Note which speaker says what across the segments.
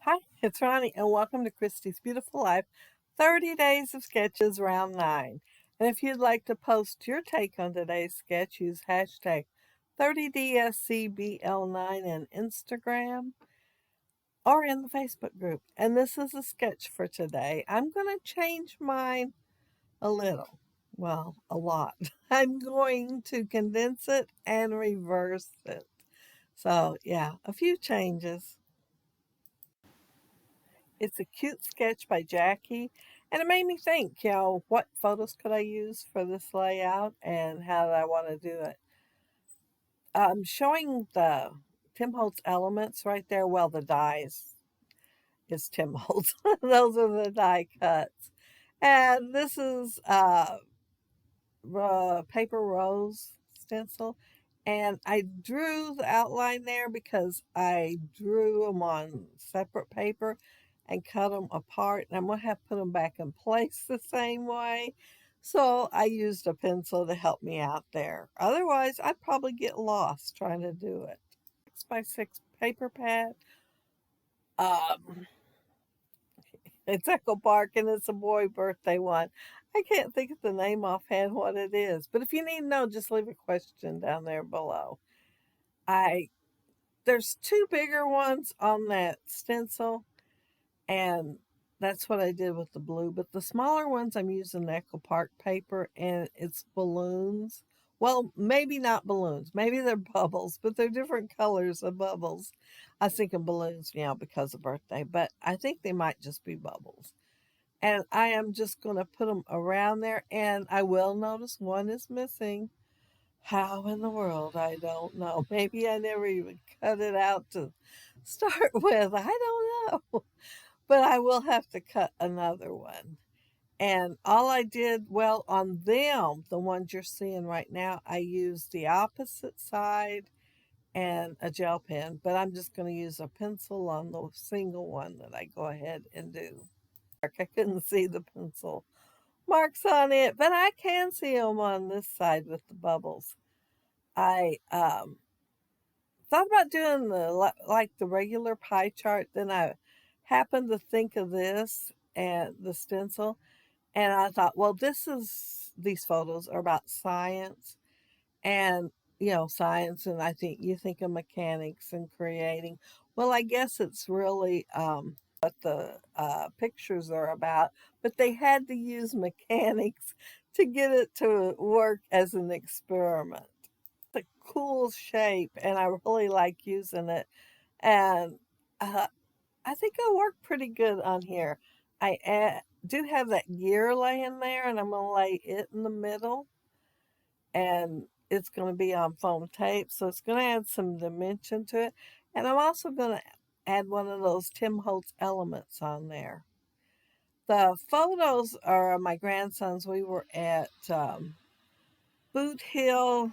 Speaker 1: Hi, it's Ronnie, and welcome to Christy's Beautiful Life 30 Days of Sketches Round 9. And if you'd like to post your take on today's sketch, use hashtag 30DSCBL9 in Instagram or in the Facebook group. And this is a sketch for today. I'm going to change mine a little. Well, a lot. I'm going to condense it and reverse it. So, yeah, a few changes. It's a cute sketch by Jackie, and it made me think, what photos could I use for this layout and how did I want to do it? I'm showing the Tim Holtz Elements right there. Well, the dies is Tim Holtz. Those are the die cuts. And this is paper rose stencil. And I drew the outline there because I drew them on separate paper and cut them apart. And I'm going to have to put them back in place the same way. So I used a pencil to help me out there. Otherwise, I'd probably get lost trying to do it. 6x6 paper pad. Um, it's Echo Park and it's a boy birthday one. I can't think of the name offhand what it is, but if you need to know, just leave a question down there below. I There's two bigger ones on that stencil, and that's what I did with the blue. But the smaller ones, I'm using Echo Park paper, and it's balloons. Well, maybe not balloons. Maybe they're bubbles, but they're different colors of bubbles. I was thinking balloons, because of birthday, but I think they might just be bubbles. And I am just going to put them around there, and I will notice one is missing. How in the world? I don't know. Maybe I never even cut it out to start with. I don't know. But I will have to cut another one. And all I did, well, on them, the ones you're seeing right now, I used the opposite side and a gel pen. But I'm just going to use a pencil on the single one that I go ahead and do. I couldn't see the pencil marks on it, but I can see them on this side with the bubbles. I thought about doing the regular pie chart. Then I happened to think of this and the stencil, and I thought, well, these photos are about science, and science, and I think you think of mechanics and creating. Well, I guess it's really what the pictures are about, but they had to use mechanics to get it to work as an experiment. It's a cool shape, and I really like using it. And uh, I think it'll work pretty good on here. Do have that gear laying there, and I'm going to lay it in the middle. And it's going to be on foam tape, so it's going to add some dimension to it. And I'm also going to add one of those Tim Holtz Elements on there. The photos are my grandsons. We were at Boot Hill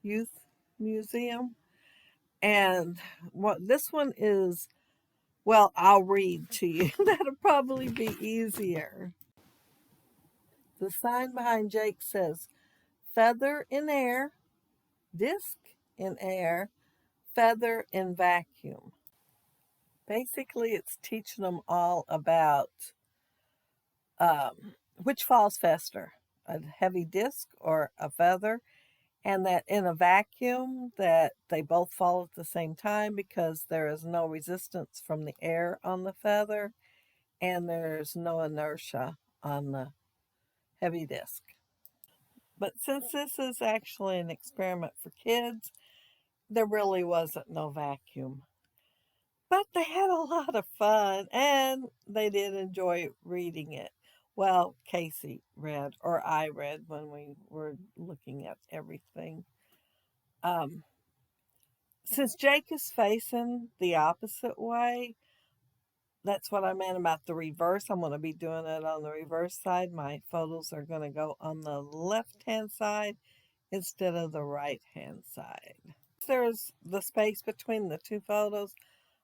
Speaker 1: Youth Museum. And what this one is, well, I'll read to you. That'll probably be easier. The sign behind Jake says, feather in air, disc in air, feather in vacuum. Basically, it's teaching them all about which falls faster, a heavy disc or a feather, and that in a vacuum that they both fall at the same time because there is no resistance from the air on the feather and there's no inertia on the heavy disc. But since this is actually an experiment for kids, there really wasn't no vacuum. But they had a lot of fun and they did enjoy reading it. Well, Casey read, or I read when we were looking at everything. Um, since Jake is facing the opposite way, that's what I meant about the reverse. I'm going to be doing it on the reverse side. My photos are going to go on the left-hand side instead of the right-hand side. There's the space between the two photos.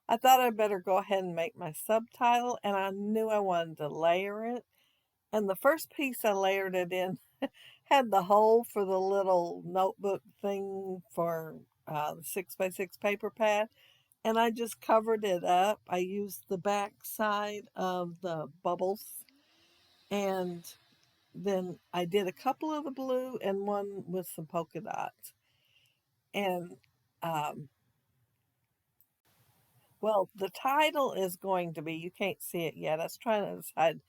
Speaker 1: I thought I'd better go ahead and make my subtitle, and I knew I wanted to layer it. And the first piece I layered it in had the hole for the little notebook thing for the 6x6 paper pad. and I just covered it up. I used the back side of the bubbles, and then I did a couple of the blue and one with some polka dots. And um, well, the title is going to be, you can't see it yet. I was trying to decide,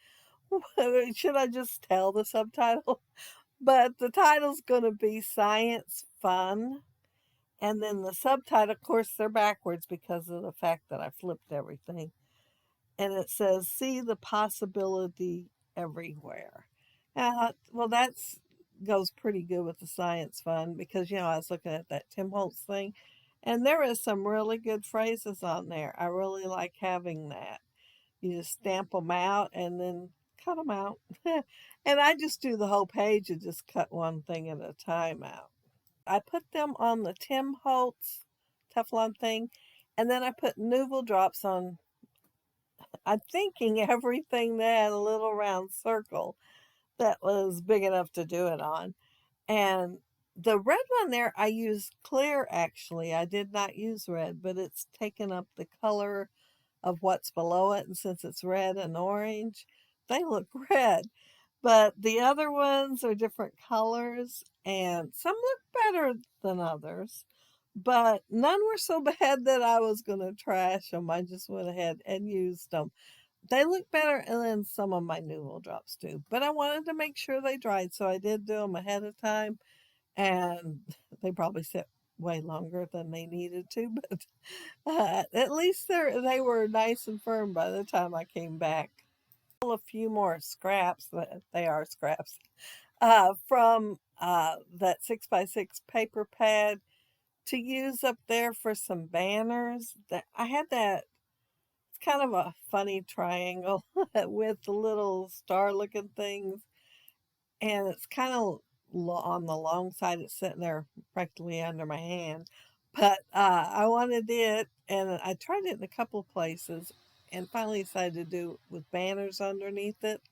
Speaker 1: should I just tell the subtitle? But the title's going to be Science Fun. And then the subtitle, of course, they're backwards because of the fact that I flipped everything. And it says, See the Possibility Everywhere. Well, that's goes pretty good with the science fun because, I was looking at that Tim Holtz thing, and there is some really good phrases on there. I really like having that. You just stamp them out and then cut them out. And I just do the whole page and just cut one thing at a time out. I put them on the Tim Holtz Teflon thing, and then I put Nouveau drops on. I'm thinking everything that had a little round circle that was big enough to do it on. And the red one there, I used clear actually. I did not use red, but it's taken up the color of what's below it. And since it's red and orange, they look red. But the other ones are different colors, and some look better than others. But none were so bad that I was going to trash them. I just went ahead and used them. They look better than some of my Nouveau drops do. But I wanted to make sure they dried, so I did do them ahead of time. And they probably sit way longer than they needed to. But at least they were nice and firm by the time I came back. A few more scraps, they are scraps, from that 6x6 paper pad to use up there for some banners. That I had that, it's kind of a funny triangle with the little star looking things, and it's kind of on the long side. It's sitting there practically under my hand, but I wanted it, and I tried it in a couple of places, and finally decided to do it with banners underneath it.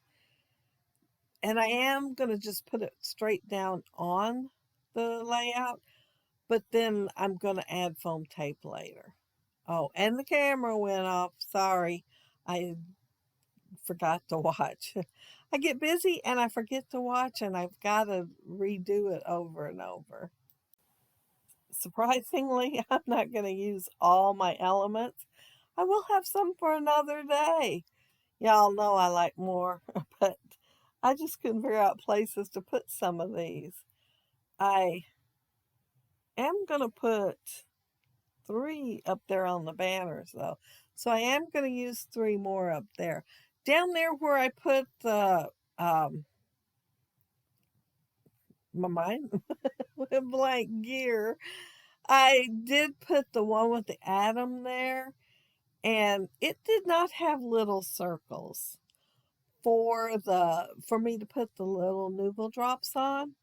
Speaker 1: And I am going to just put it straight down on the layout, but then I'm going to add foam tape later. Oh, and the camera went off. Sorry, I forgot to watch. I get busy and I forget to watch, and I've got to redo it over and over. Surprisingly, I'm not going to use all my elements. I will have some for another day. Y'all know I like more, but I just couldn't figure out places to put some of these. I am going to put 3 up there on the banners, though. So I am going to use 3 more up there. Down there where I put the, my mind went blank gear, I did put the one with the atom there, and it did not have little circles for me to put the little Nouveau drops on.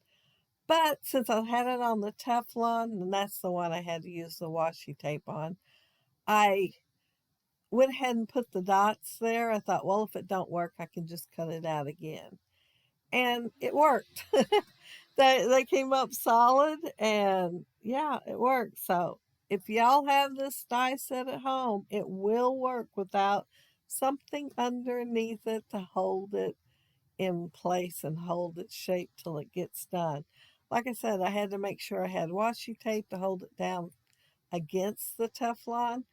Speaker 1: But since I had it on the Teflon, and that's the one I had to use the washi tape on, I went ahead and put the dots there. I thought, well, if it don't work, I can just cut it out again. And it worked. They came up solid, and yeah, it worked. So if y'all have this die set at home, it will work without something underneath it to hold it in place and hold its shape till it gets done. Like I said, I had to make sure I had washi tape to hold it down against the Teflon,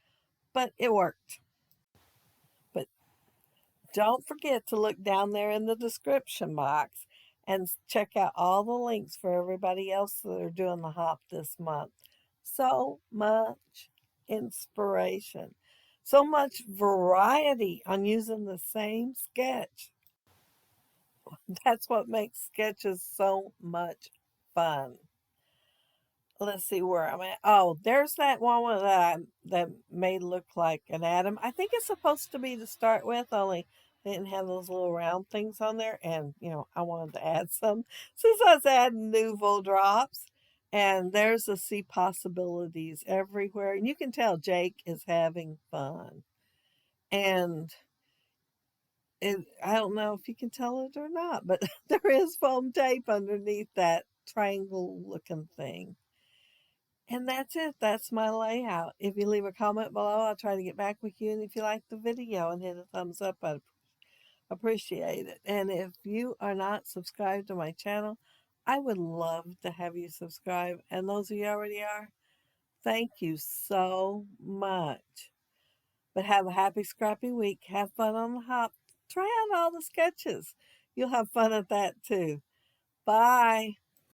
Speaker 1: but it worked. But don't forget to look down there in the description box and check out all the links for everybody else that are doing the hop this month. So much inspiration, so much variety on using the same sketch. That's what makes sketches so much fun. Let's see where I'm at. Oh, there's that one that may look like an atom. I think it's supposed to be to start with, only they didn't have those little round things on there. And, I wanted to add some since I was adding Nouveau drops. And there's the See Possibilities Everywhere. And you can tell Jake is having fun. And I don't know if you can tell it or not, but there is foam tape underneath that triangle looking thing. And that's it. That's my layout. If you leave a comment below, I'll try to get back with you. And if you like the video and hit a thumbs up, I'd appreciate it. And if you are not subscribed to my channel, I would love to have you subscribe. And those of you already are, thank you so much. But have a happy, scrappy week. Have fun on the hop. Try out all the sketches. You'll have fun at that too. Bye.